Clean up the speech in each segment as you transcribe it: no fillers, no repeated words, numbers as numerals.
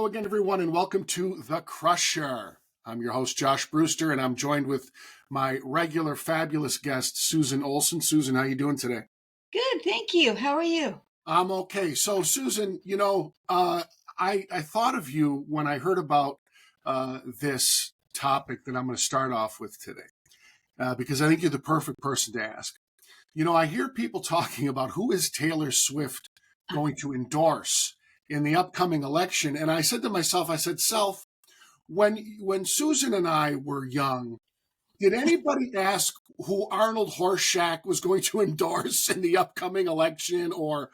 Hello again, everyone, and welcome to The Crusher. I'm your host, Josh Brewster, and I'm joined with my regular fabulous guest, Susan Olsen. Susan, how you doing today? Good, thank you. How are you? I'm okay. So, Susan, I thought of you when I heard about this topic that I'm going to start off with today, because I think you're the perfect person to ask. I hear people talking about who is Taylor Swift going to endorse in the upcoming election. And I said to myself, Self, when Susan and I were young, did anybody ask who Arnold Horshack was going to endorse in the upcoming election, or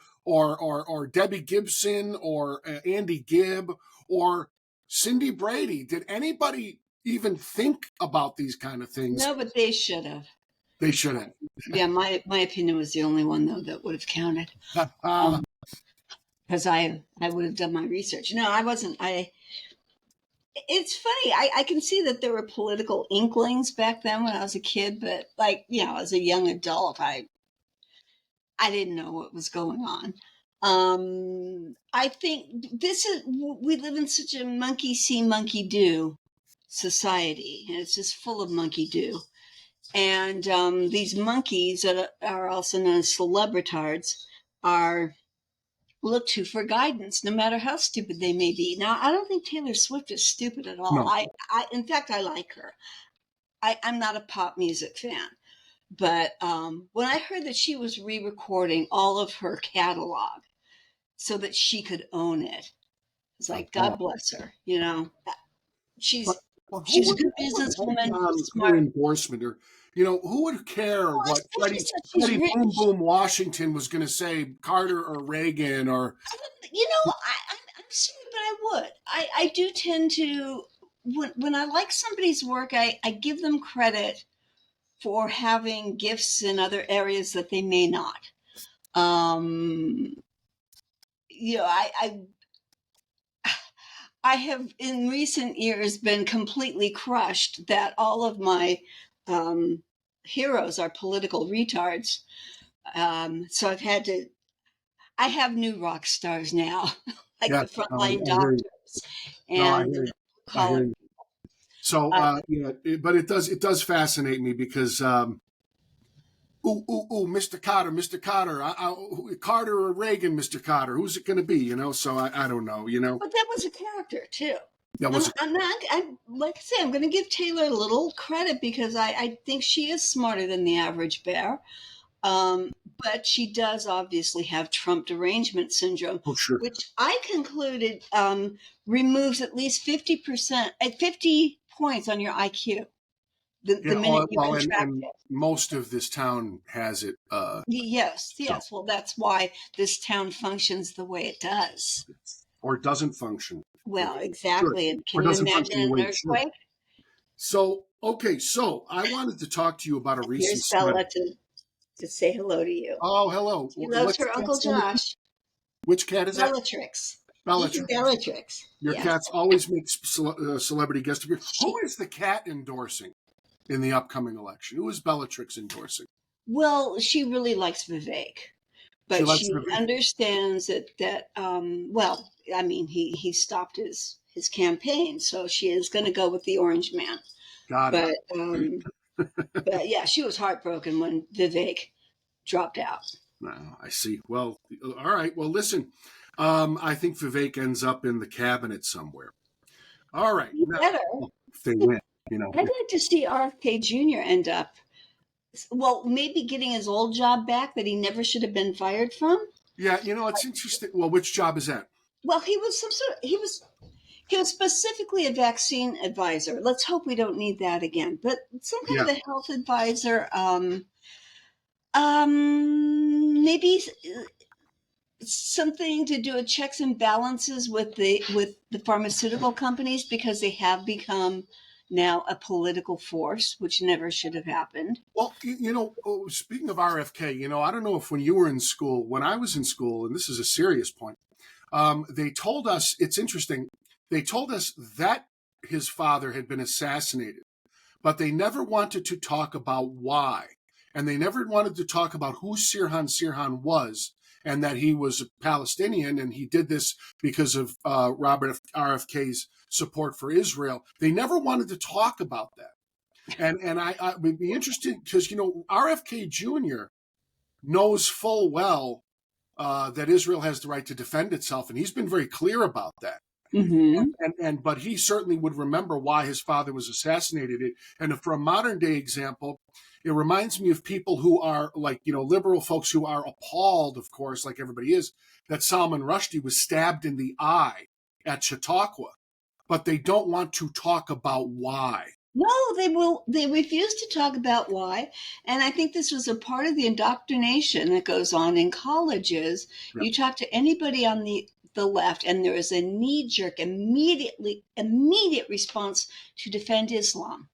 Debbie Gibson, or Andy Gibb, or Cindy Brady? Did anybody even think about these kind of things? No, but they should have. They shouldn't. Yeah, my opinion was the only one, though, that would have counted. Because I would have done my research. No, I wasn't. It's funny. I can see that there were political inklings back then when I was a kid, but as a young adult, I didn't know what was going on. I think we live in such a monkey see, monkey do society, and it's just full of monkey do. And these monkeys that are also known as celebritards are looked to for guidance, no matter how stupid they may be. Now, I don't think Taylor Swift is stupid at all. No. In fact, I like her. I'm not a pop music fan. But when I heard that she was re-recording all of her catalog so that she could own it, it's like, God bless her. She's a good businesswoman, smart. Endorsement, or who would care what Freddie Boom Boom Washington was going to say, Carter or Reagan, or I'm sorry, but I would. I do tend to when I like somebody's work, I give them credit for having gifts in other areas that they may not. I have in recent years been completely crushed that all of my heroes are political retards. So I have new rock stars now, like the frontline doctors and college. So, but it does fascinate me because, Mr. Carter, Carter or Reagan, Mr. Carter, who's it going to be? So I don't know. But that was a character too. I'm like I say, I'm going to give Taylor a little credit because I think she is smarter than the average bear. But she does obviously have Trump derangement syndrome, which I concluded removes at least 50%, at 50 points on your IQ. The minute you contract it. Most of this town has it. Yes. So. Well, that's why this town functions the way it does. Or doesn't function. Well, exactly. And can you imagine an earthquake? So I wanted to talk to you about a recent study. To say hello to you. Oh, hello. She loves her Uncle Josh. Which cat is that? Bellatrix. Your cats always make celebrity guest appearances. Who is the cat endorsing in the upcoming election? Who is Bellatrix endorsing? Well, she really likes Vivek. But she understands that he stopped his campaign, so she is going to go with the Orange Man. Got it. But yeah, she was heartbroken when Vivek dropped out. No, I see. Well, all right. Well, listen, I think Vivek ends up in the cabinet somewhere. All right. Better. If they win, I'd like to see RFK Jr. end up, well, maybe getting his old job back that he never should have been fired from. Yeah, it's interesting. Well, which job is that? Well, he was specifically a vaccine advisor. Let's hope we don't need that again. But some kind of a health advisor, maybe something to do with checks and balances with the pharmaceutical companies, because they have become now a political force, which never should have happened. Well, speaking of RFK, I don't know if when you were in school, when I was in school, and this is a serious point, they told us, it's interesting, they told us that his father had been assassinated, but they never wanted to talk about why. And they never wanted to talk about who Sirhan Sirhan was and that he was a Palestinian, and he did this because of Robert RFK's support for Israel. They never wanted to talk about that. And I would be interested because, RFK Jr. knows full well that Israel has the right to defend itself, and he's been very clear about that. Mm-hmm. But he certainly would remember why his father was assassinated. And for a modern day example, it reminds me of people who are like, liberal folks who are appalled, of course, like everybody is, that Salman Rushdie was stabbed in the eye at Chautauqua, but they don't want to talk about why. No, they refuse to talk about why. And I think this was a part of the indoctrination that goes on in colleges. Yeah. You talk to anybody on the left, and there is a knee-jerk, immediate response to defend Islam.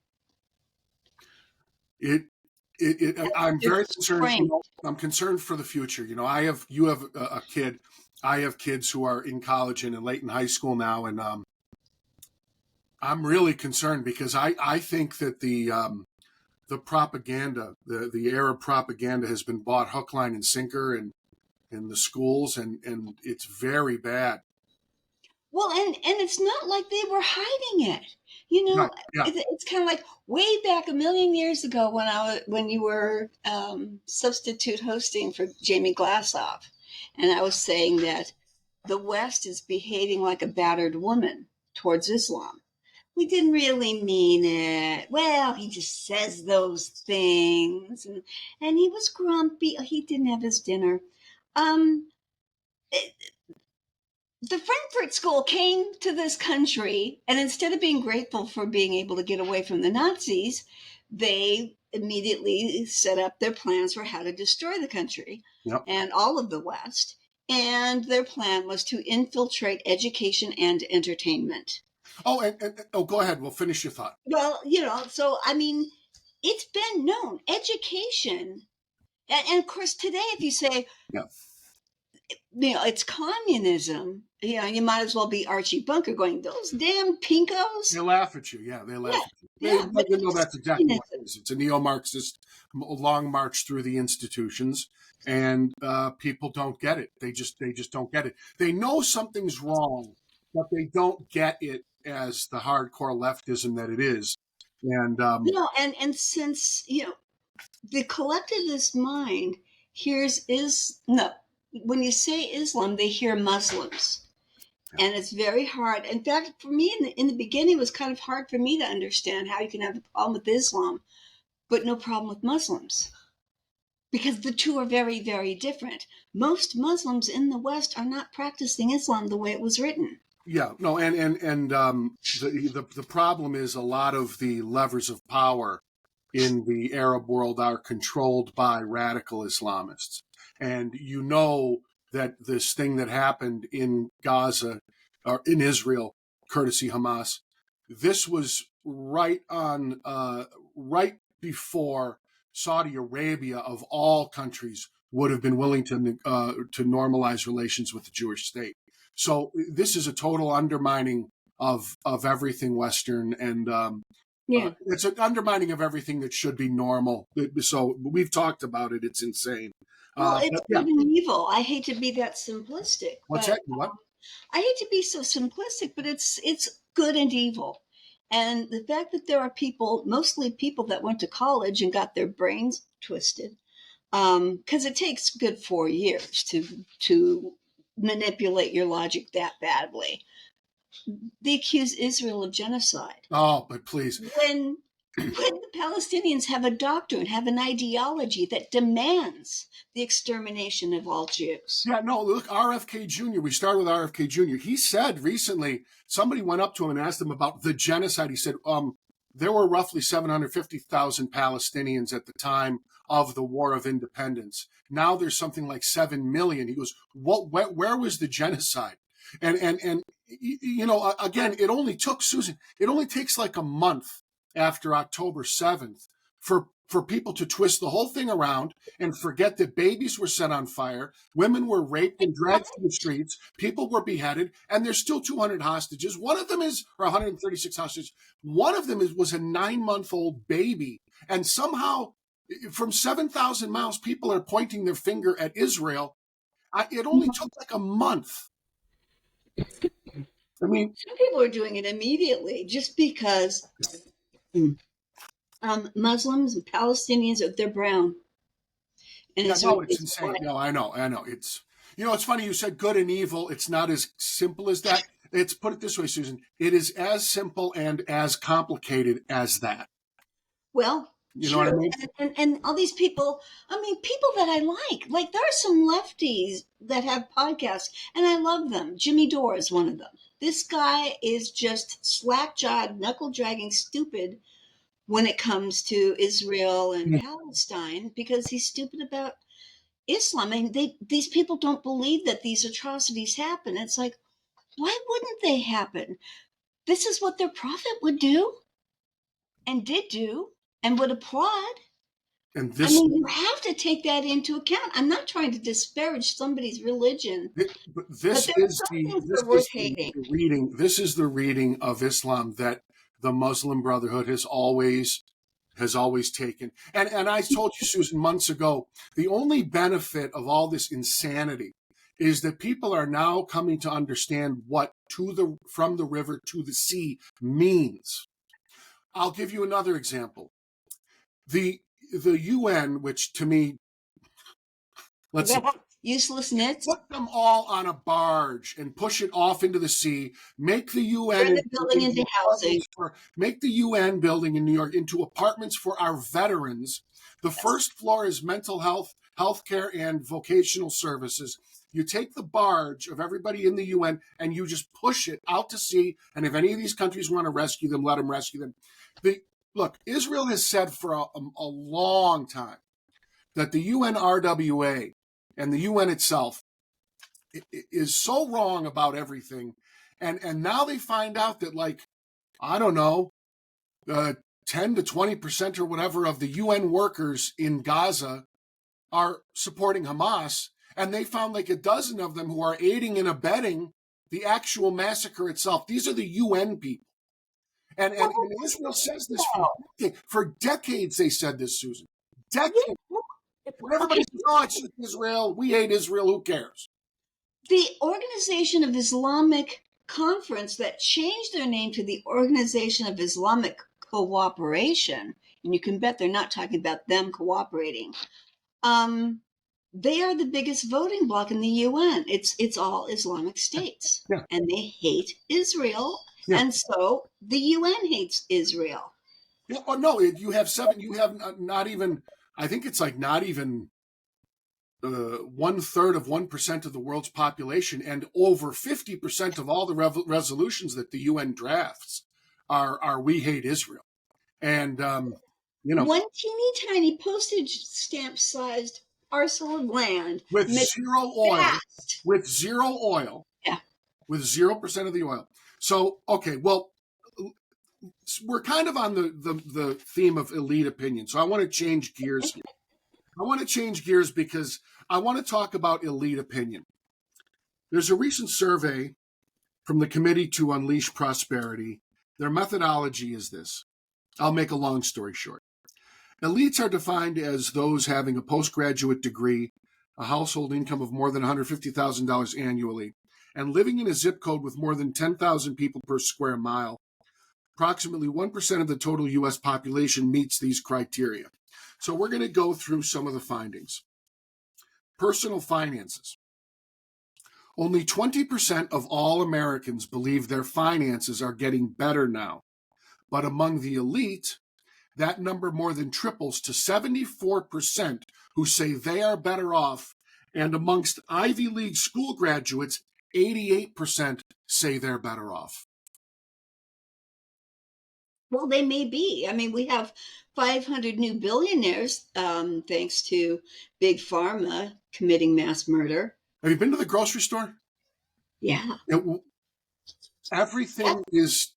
I'm very concerned. Framed. I'm concerned for the future. You have a kid. I have kids who are in college and late in high school now, and I'm really concerned because I think that the propaganda, the Arab propaganda, has been bought hook, line, and sinker in the schools, and it's very bad. Well, and it's not like they were hiding it. Right. Yeah. It's kind of like way back a million years ago when you were substitute hosting for Jamie Glassoff, and I was saying that the West is behaving like a battered woman towards Islam. We didn't really mean it. Well, he just says those things, and he was grumpy. He didn't have his dinner. The Frankfurt School came to this country, and instead of being grateful for being able to get away from the Nazis, they immediately set up their plans for how to destroy the country. Yep. And all of the West. And their plan was to infiltrate education and entertainment. Oh, and go ahead. We'll finish your thought. Well, so I mean, it's been known. Education, and of course today, if you say, yeah, it's communism, you might as well be Archie Bunker going, those damn pinkos. They laugh at you. Yeah, they laugh at you. Yeah, but that's exactly what it is. It's a neo-Marxist long march through the institutions, and people don't get it. They just don't get it. They know something's wrong, but they don't get it as the hardcore leftism that it is. And and since the collectivist mind when you say Islam, they hear Muslims. And it's very hard. In fact, for me, in the beginning, it was kind of hard for me to understand how you can have a problem with Islam, but no problem with Muslims. Because the two are very, very different. Most Muslims in the West are not practicing Islam the way it was written. Yeah, no, and the problem is a lot of the levers of power in the Arab world are controlled by radical Islamists. And that this thing that happened in Gaza or in Israel, courtesy Hamas, this was right before Saudi Arabia, of all countries, would have been willing to normalize relations with the Jewish state. So this is a total undermining of everything Western, and it's an undermining of everything that should be normal. So we've talked about it. It's insane. Well, it's good and evil. I hate to be that simplistic. What's that? What? I hate to be so simplistic, but it's good and evil. And the fact that there are mostly people that went to college and got their brains twisted, because it takes good 4 years to manipulate your logic that badly. They accuse Israel of genocide. Oh, but please. When the Palestinians have a doctrine, have an ideology that demands the extermination of all Jews. Yeah, no, look, RFK Jr., we started with RFK Jr. He said recently, somebody went up to him and asked him about the genocide. He said, there were roughly 750,000 Palestinians at the time of the War of Independence. Now there's something like 7 million. He goes, where was the genocide? And again, it only took, Susan, it only takes like a month after October 7th for people to twist the whole thing around and forget that babies were set on fire, women were raped and dragged through the streets, people were beheaded, and there's still 200 hostages. One of them or 136 hostages. One of them was a 9-month-old baby. And somehow, from 7,000 miles, people are pointing their finger at Israel. It only took like a month. I mean, Some people are doing it immediately just because Muslims and Palestinians, they're brown. And yeah, no, it's Israelis are insane. white. No, I know. It's it's funny you said good and evil. It's not as simple as that. It's put it this way, Susan. It is as simple and as complicated as that. Well, You know what I true. mean? And all these people, I mean, people that I like. Like, there are some lefties that have podcasts, and I love them. Jimmy Dore is one of them. This guy is just slack jawed, knuckle dragging stupid when it comes to Israel and Palestine because he's stupid about Islam. I mean, these people don't believe that these atrocities happen. It's like, why wouldn't they happen? This is what their prophet would do and did do and would applaud. And I this mean, you have to take that into account. I'm not trying to disparage somebody's religion, but this there are is some the things that this are is worth hating. the reading. This is the reading of Islam that the Muslim Brotherhood has always taken. And I told you, Susan, months ago, the only benefit of all this insanity is that people are now coming to understand what from the river to the sea means. I'll give you another example. The UN, which to me, let's see, Useless nits. put them all on a barge and push it off into the sea. Make the UN Turn the building into housing. make the UN building in New York into apartments for our veterans. The first floor is mental health, healthcare, and vocational services. You take the barge of everybody in the UN and you just push it out to sea. And if any of these countries want to rescue them, let them rescue them. Look, Israel has said for a long time that the UNRWA and the UN itself is so wrong about everything, and now they find out that, like, I don't know, 10 to 20% or whatever of the UN workers in Gaza are supporting Hamas, and they found like a dozen of them who are aiding and abetting the actual massacre itself. These are the UN people. And Israel says this for decades. They said this, Susan. Decades. Everybody Okay, says, "Oh, it's just Israel. We hate Israel. Who cares?" the Organization of Islamic Conference that changed their name to the Organization of Islamic Cooperation, and you can bet they're not talking about them cooperating. Um, they are the biggest voting bloc in the UN. It's all Islamic states, Yeah, and they hate Israel, yeah. and so the UN hates Israel. Yeah, oh, no, you have seven. You have not even. I think it's like not even 1/3 of 1% of the world's population, and over 50% of all the resolutions that the UN drafts are we hate Israel, and you know, One teeny tiny postage stamp sized parcel of land with makes zero oil, vast. with zero oil, Yeah. with 0% of the oil. So okay, well, we're kind of on the theme of elite opinion, so I want to change gears here. I want to change gears because I want to talk about elite opinion. There's a recent survey from the Committee to Unleash Prosperity. Their methodology is this. I'll make a long story short. Elites are defined as those having a postgraduate degree, a household income of more than $150,000 annually, and living in a zip code with more than 10,000 people per square mile. Approximately 1% of the total U.S. population meets these criteria. So we're going to go through some of the findings. Personal finances. Only 20% of all Americans believe their finances are getting better now. But among the elite, that number more than triples to 74% who say they are better off. And amongst Ivy League school graduates, 88% say they're better off. Well, they may be. I mean, we have 500 new billionaires thanks to Big Pharma committing mass murder. Have you been to the grocery store? Yeah. Everything is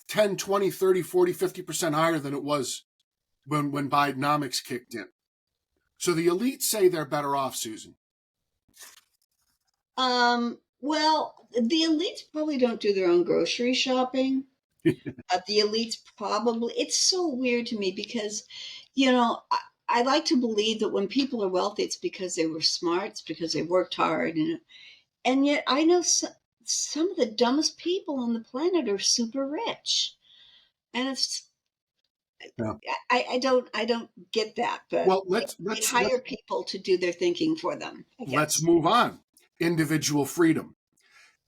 10, 20, 30, 40, 50% higher than it was when Bidenomics kicked in. So the elites say they're better off, Susan. Well, the elites probably don't do their own grocery shopping. The elites probably, it's so weird to me because, you know, I like to believe that when people are wealthy, it's because they were smart, it's because they worked hard, and yet I know some of the dumbest people on the planet are super rich, and it's Yeah. I don't get that, but Well, they hire people to do their thinking for them, I let's guess. move on. Individual freedom.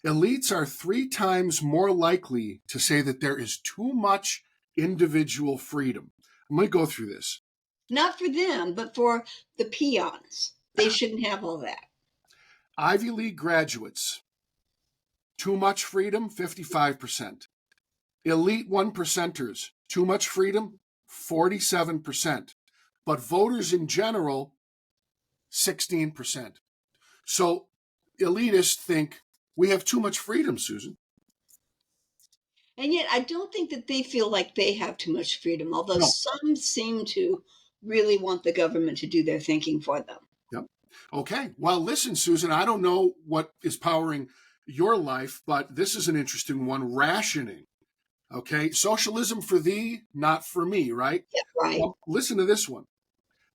Elites are 3 times more likely to say that there is too much individual freedom. I'm going to go through this. Not for them, but for the peons. They shouldn't have all that. Ivy League graduates, too much freedom, 55%. Elite 1%ers, too much freedom, 47%. But voters in general, 16%. So elitists think we have too much freedom, Susan. And yet I don't think that they feel like they have too much freedom, although No. some seem to really want the government to do their thinking for them. Yep. Okay. Well, listen, Susan, I don't know what is powering your life, but this is an interesting one. Rationing. Okay. Socialism for thee, not for me, right? Yeah, right. Well, listen to this one.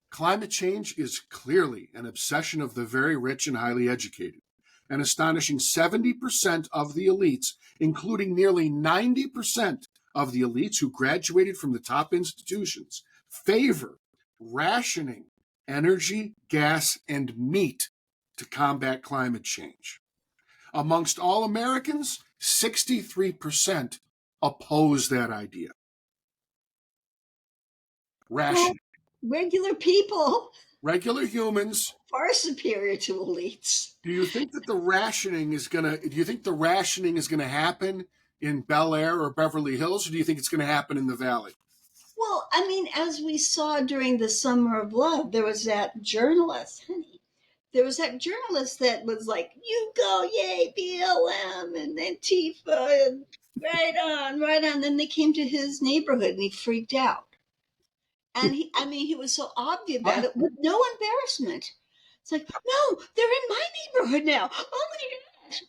Climate change is clearly an obsession of the very rich and highly educated. An astonishing 70% of the elites, including nearly 90% of the elites who graduated from the top institutions, favor rationing energy, gas, and meat to combat climate change. Amongst all Americans, 63% oppose that idea. Rationing. Well, regular people Regular humans. far superior to elites. Do you think that the rationing is gonna happen in Bel Air or Beverly Hills, or do you think it's gonna happen in the Valley? Well, I mean, as we saw during the Summer of Love, there was that journalist, honey. There was that journalist that was like, "You go, yay, BLM and Antifa, and right on, right on." Then they came to his neighborhood and he freaked out. And he was so obvious about it with no embarrassment. It's like, no, they're in my neighborhood now. Oh my gosh.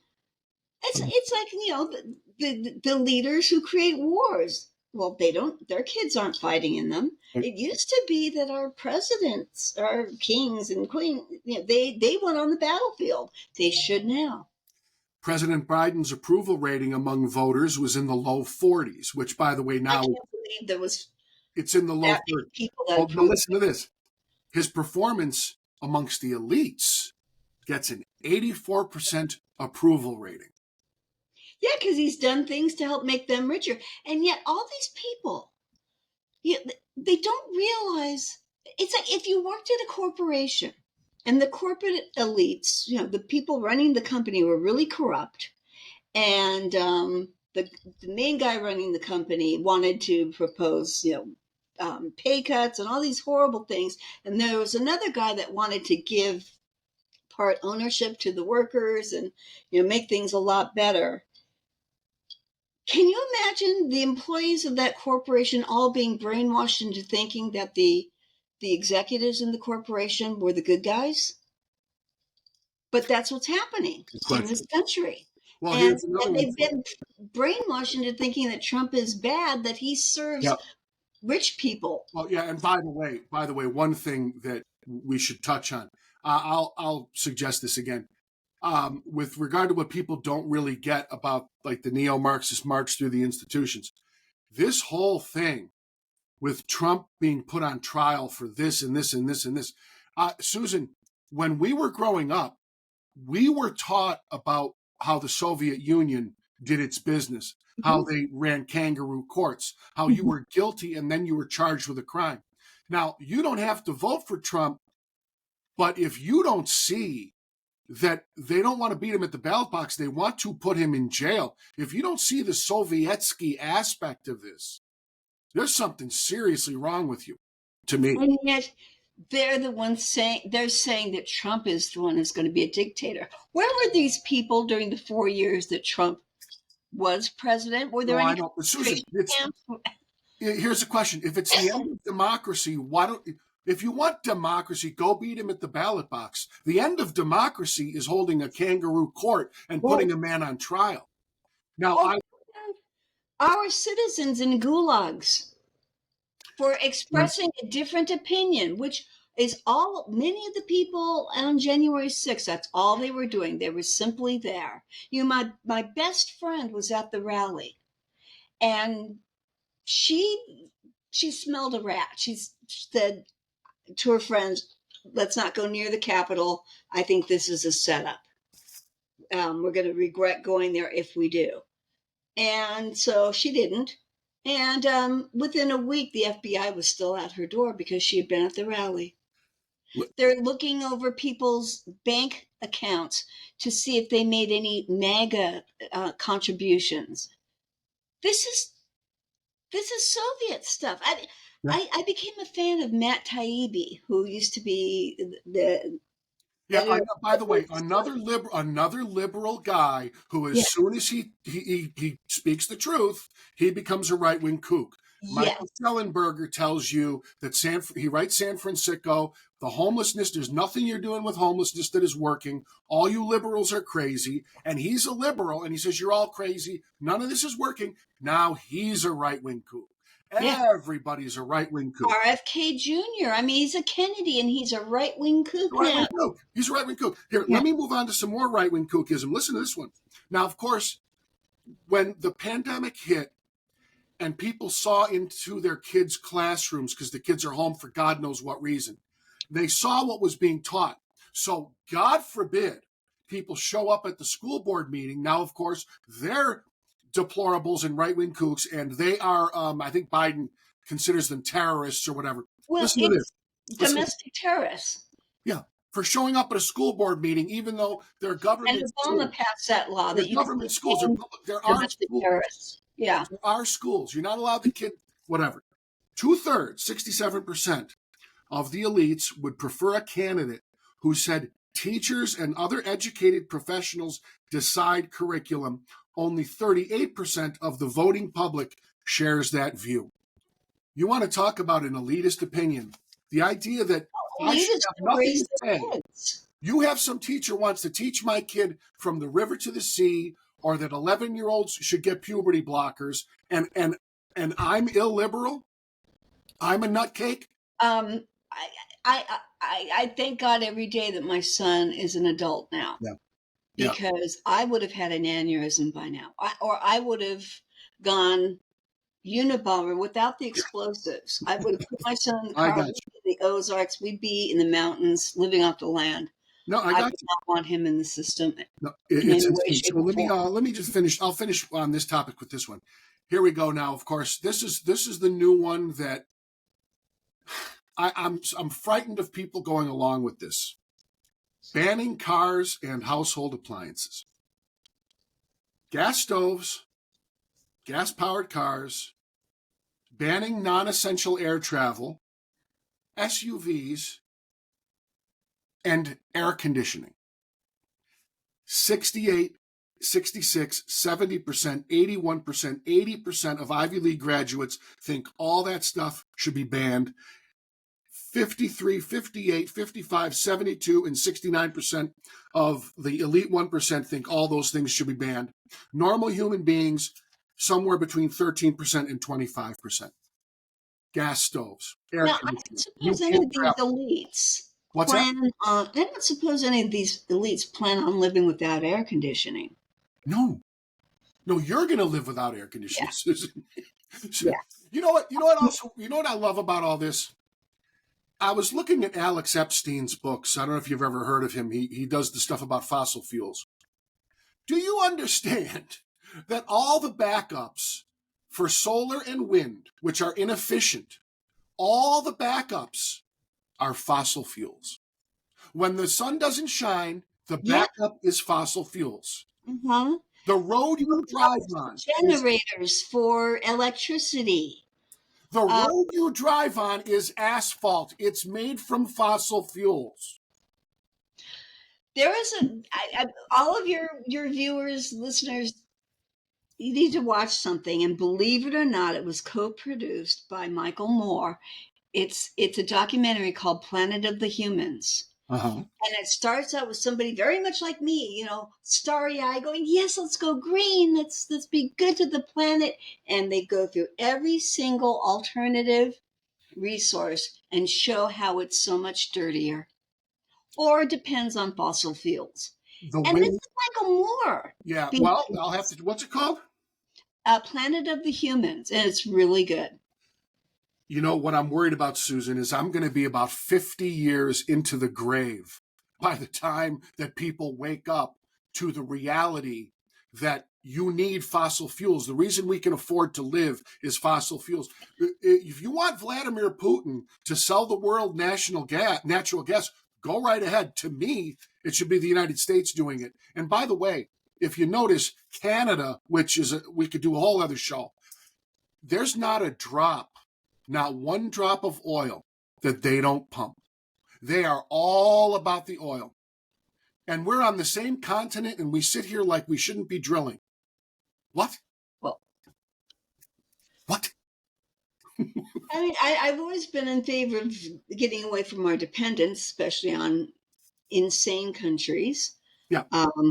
It's like, the leaders who create wars. Well, they don't, their kids aren't fighting in them. It used to be that our presidents, our kings and queens, they went on the battlefield. They should now. President Biden's approval rating among voters was in the low 40s, which, by the way, I now can't believe there was it's in the low that many 30s. people that Oh, but approved. listen to this. His performance amongst the elites gets an 84% approval rating. Yeah, because he's done things to help make them richer. And yet all these people, they don't realize, it's like if you worked at a corporation and the corporate elites, the people running the company were really corrupt, and the main guy running the company wanted to propose, pay cuts and all these horrible things, and there was another guy that wanted to give part ownership to the workers and make things a lot better. Can you imagine the employees of that corporation all being brainwashed into thinking that the executives in the corporation were the good guys? But that's what's happening in this country. Well, And here's another one. they've been brainwashed into thinking that Trump is bad, that he serves rich people. Well, yeah, and by the way, one thing that we should touch on, I'll suggest this again. With regard to what people don't really get about like the neo-Marxist march through the institutions, this whole thing with Trump being put on trial for this and this and this and this. Susan, when we were growing up, we were taught about how the Soviet Union did its business, how they ran kangaroo courts, how you were guilty and then you were charged with a crime. Now, you don't have to vote for Trump, but if you don't see that they don't want to beat him at the ballot box, they want to put him in jail. If you don't see the Sovietsky aspect of this, there's something seriously wrong with you, to me. And yet they're the ones saying that Trump is the one who's going to be a dictator. Where were these people during the 4 years that Trump was president? Were there any? I know, but Susan, here's a question: if it's the end of democracy, if you want democracy, go beat him at the ballot box. The end of democracy is holding a kangaroo court and putting a man on trial. Now, our citizens in gulags for expressing a different opinion, which is all many of the people on January 6th, that's all they were doing. They were simply there. My best friend was at the rally, and she smelled a rat. She said to her friends, let's not go near the Capitol. I think this is a setup. We're going to regret going there if we do. And so she didn't. And within a week, the FBI was still at her door because she had been at the rally. They're looking over people's bank accounts to see if they made any MAGA contributions. This is Soviet stuff. I became a fan of Matt Taibbi, who used to be the Yeah. editor. By the way, another liberal guy who, as Yeah. soon as he speaks the truth, he becomes a right wing kook. Yeah. Michael Schellenberger tells you that he writes San Francisco. The homelessness, there's nothing you're doing with homelessness that is working. All you liberals are crazy. And he's a liberal, and he says, you're all crazy. None of this is working. Now he's a right-wing kook. Yeah. Everybody's a right-wing kook. RFK Jr. I mean, he's a Kennedy, and he's a right-wing kook now. He's a right-wing kook. Here, let me move on to some more right-wing kookism. Listen to this one. Now, of course, when the pandemic hit, and people saw into their kids' classrooms because the kids are home for God knows what reason, they saw what was being taught. So God forbid people show up at the school board meeting. Now, of course, they're deplorables and right-wing kooks, and they are, I think Biden considers them terrorists or whatever. Well, Listen to this. Domestic terrorists. Yeah, for showing up at a school board meeting, even though they're government and schools. Obama passed that law that you government schools are public. There are schools. Terrorists. Yeah. There are schools. You're not allowed to kid whatever. 2/3, 67% of the elites would prefer a candidate who said teachers and other educated professionals decide curriculum. Only 38% of the voting public shares that view. You want to talk about an elitist opinion? The idea that I should have nothing to say. You have some teacher wants to teach my kid from the river to the sea, or that 11-year-olds should get puberty blockers, and I'm illiberal. I'm a nutcake. I thank God every day that my son is an adult now. Yeah. Because I would have had an aneurysm by now, or I would have gone Unabomber without the explosives. I would have put my son in the car, in the Ozarks. We'd be in the mountains, living off the land. No, I do not want him in the system. No, so let me just finish. I'll finish on this topic with this one. Here we go. Now, of course, this is the new one that I'm frightened of people going along with this. Banning cars and household appliances. Gas stoves, gas-powered cars, banning non-essential air travel, SUVs, and air conditioning. 68, 66, 70%, 81%, 80% of Ivy League graduates think all that stuff should be banned. 53, 58, 55, 72, and 69% of the elite 1% think all those things should be banned. Normal human beings, somewhere between 13% and 25%. Gas stoves, air conditioning. I don't suppose any of these elites I don't suppose any of these elites plan on living without air conditioning. No, you're going to live without air conditioning, Susan. Yeah. You know what? Also, you know what I love about all this? I was looking at Alex Epstein's books. I don't know if you've ever heard of him. He does the stuff about fossil fuels. Do you understand that all the backups for solar and wind, which are inefficient, all the backups are fossil fuels? When the sun doesn't shine, the backup is fossil fuels. Mm-hmm. The road you drive on. Generators for electricity. The road you drive on is asphalt. It's made from fossil fuels. There is all of your viewers, listeners, you need to watch something, and believe it or not, it was co-produced by Michael Moore. It's a documentary called Planet of the Humans. Uh-huh. And it starts out with somebody very much like me, starry-eyed, going, yes, let's go green. Let's be good to the planet. And they go through every single alternative resource and show how it's so much dirtier. Or it depends on fossil fuels. The And this wind, is Michael Moore. yeah. being Well, I'll have to. What's it called? Planet of the Humans, and it's really good. You know what I'm worried about, Susan, is I'm going to be about 50 years into the grave by the time that people wake up to the reality that you need fossil fuels. The reason we can afford to live is fossil fuels. If you want Vladimir Putin to sell the world natural gas, go right ahead. To me, it should be the United States doing it. And by the way, if you notice, Canada, which is we could do a whole other show, there's not a drop, not one drop of oil that they don't pump. They are all about the oil. And we're on the same continent and we sit here like we shouldn't be drilling. What? Well, What? I mean, I've always been in favor of getting away from our dependence, especially on insane countries, Yeah.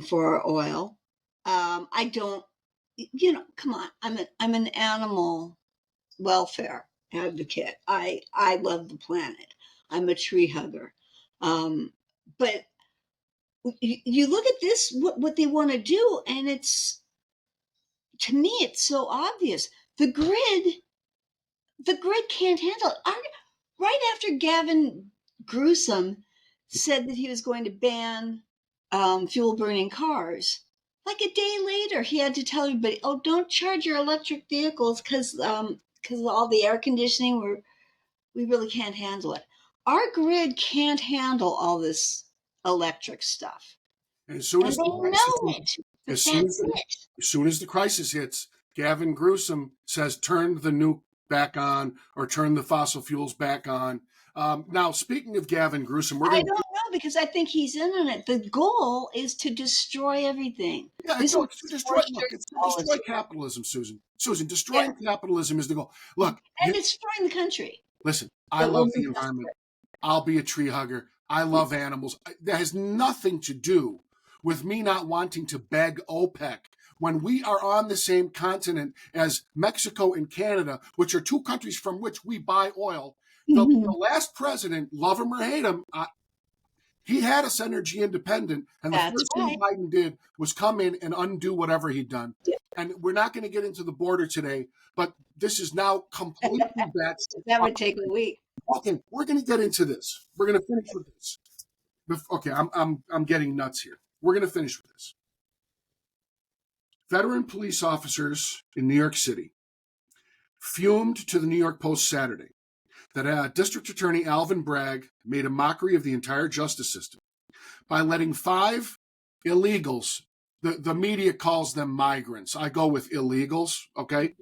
for oil. I don't, come on. I'm an animal welfare advocate. I love the planet. I'm a tree hugger. But you look at this, what they want to do, and to me, it's so obvious. The grid can't handle it. Right after Gavin Gruesome said that he was going to ban fuel burning cars, like a day later, he had to tell everybody, "Oh, don't charge your electric vehicles because all the air conditioning, we really can't handle it." Our grid can't handle all this electric stuff, And as soon and as they the crisis, know it. But as soon as, that's it. as soon as the crisis hits, Gavin Gruesome says, turn the nuke back on or turn the fossil fuels back on. Now, speaking of Gavin Gruesome, we're I going don't to. know because I think he's in on it. The goal is to destroy everything. Yeah, This no, is it's to destroy. forced Look, it's to destroy policy. capitalism, Susan. Susan, Yeah, destroying capitalism is the goal. Look, and destroying the country. listen. I That will love be the environment. I'll be a tree hugger. I love animals. That has nothing to do with me not wanting to beg OPEC when we are on the same continent as Mexico and Canada, which are two countries from which we buy oil. The last president, love him or hate him, he had us energy independent, and the That's first thing right. Biden did was come in and undo whatever he'd done. Yeah. And we're not going to get into the border today, but this is now completely back. That would take a week. Okay, we're going to get into this. We're going to finish with this. Okay, I'm getting nuts here. We're going to finish with this. Veteran police officers in New York City fumed to the New York Post Saturday that District Attorney Alvin Bragg made a mockery of the entire justice system by letting 5 illegals, the media calls them migrants. I go with illegals, okay?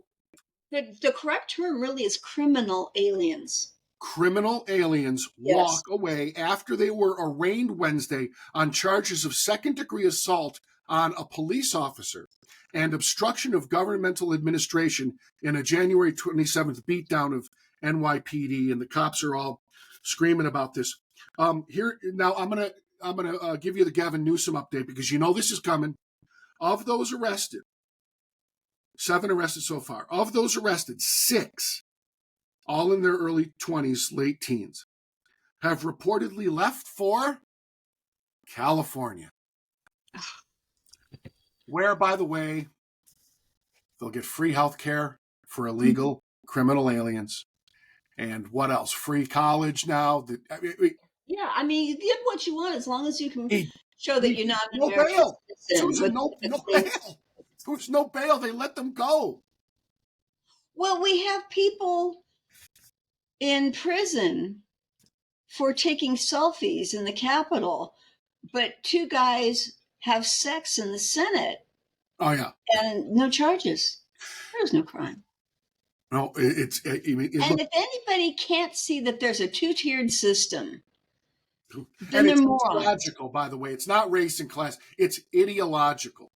The correct term really is criminal aliens. Criminal aliens Yes. walk away after they were arraigned Wednesday on charges of second-degree assault on a police officer and obstruction of governmental administration in a January 27th beatdown of NYPD, and the cops are all screaming about this. Here now, I'm gonna give you the Gavin Newsom update because you know this is coming. Of those arrested, 7 arrested so far. Of those arrested, 6, all in their early 20s, late teens, have reportedly left for California, where, by the way, they'll get free health care for illegal criminal aliens. And what else? Free college now. Yeah, I mean, you get what you want as long as you can show that you're not an No American bail. citizen. Susan, no bail. There's no bail. They let them go. Well, we have people in prison for taking selfies in the Capitol, but 2 guys have sex in the Senate Oh, yeah. and no charges. There's no crime. No, it's. I mean, And if anybody can't see that there's a 2-tiered system, then and they're it's morons. ideological, by the way. It's not race and class. It's ideological.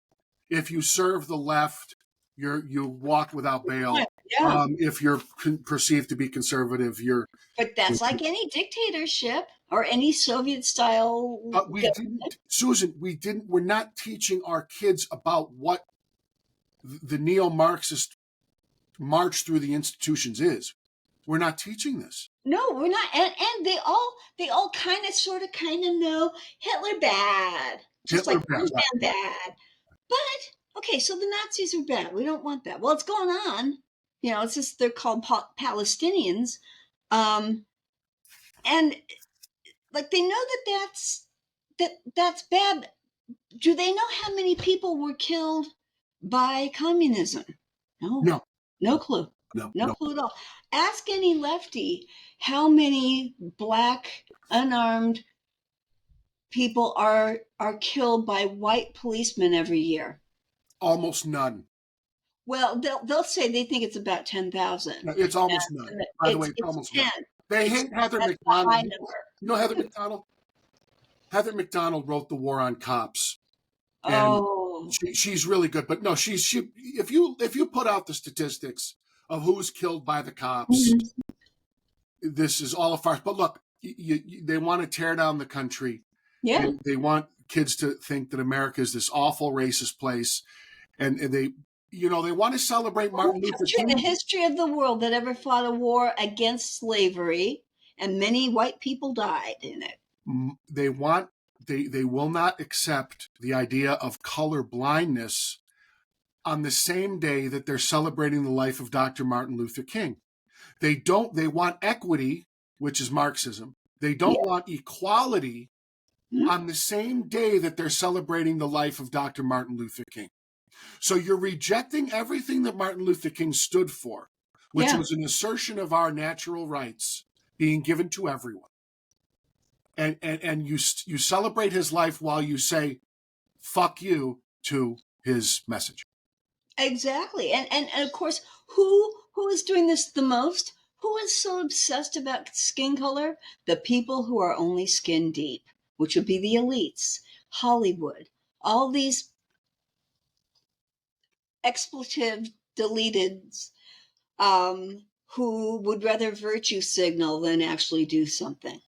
If you serve the left, you walk without bail. Yeah. If you're perceived to be conservative, you're. But that's like any dictatorship or any Soviet style. We didn't, Susan. We didn't. We're not teaching our kids about what the neo-Marxist march through the institutions is. We're not teaching this. No, we're not. And they all kind of know Hitler bad, just Hitler like bad. Olsen bad. But okay, so the Nazis are bad. We don't want that. Well, it's going on. It's just they're called Palestinians, and like they know that's bad. Do they know how many people were killed by communism? No. No clue. No clue at all. Ask any lefty how many black unarmed people are killed by white policemen every year. Almost none. Well, they'll say they think it's about 10,000. It's almost none. By the way, it's almost 10. None. They hate Heather McDonald. You know Heather McDonald? Heather McDonald wrote The War on Cops. And she's really good. But no, she if you put out the statistics of who's killed by the cops, this is all a farce. But look, they want to tear down the country. Yeah. They want kids to think that America is this awful racist place. And they want to celebrate Martin Luther King. In the history of the world that ever fought a war against slavery, and many white people died in it. They will not accept the idea of color blindness on the same day that they're celebrating the life of Dr. Martin Luther King. They want equity, which is Marxism. They don't want equality on the same day that they're celebrating the life of Dr. Martin Luther King. So you're rejecting everything that Martin Luther King stood for, which was an assertion of our natural rights being given to everyone. And you celebrate his life while you say, fuck you to his message. Exactly. And of course, who is doing this the most? Who is so obsessed about skin color? The people who are only skin deep, which would be the elites, Hollywood, all these expletive deleteds who would rather virtue signal than actually do something.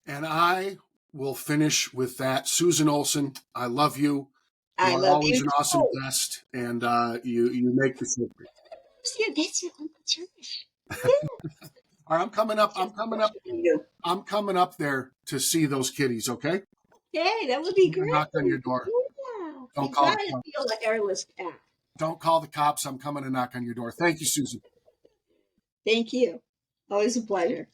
And I will finish with that. Susan Olsen, I love you. I love always you an awesome guest, and you make the show great. That's your Uncle Josh. All right, I'm coming up there to see those kitties, okay? Hey, that would be great. Knock on your door. Yeah. Don't call the cops. Feel a hairless cat. Don't call the cops. I'm coming to knock on your door. Thank you, Susan. Thank you. Always a pleasure.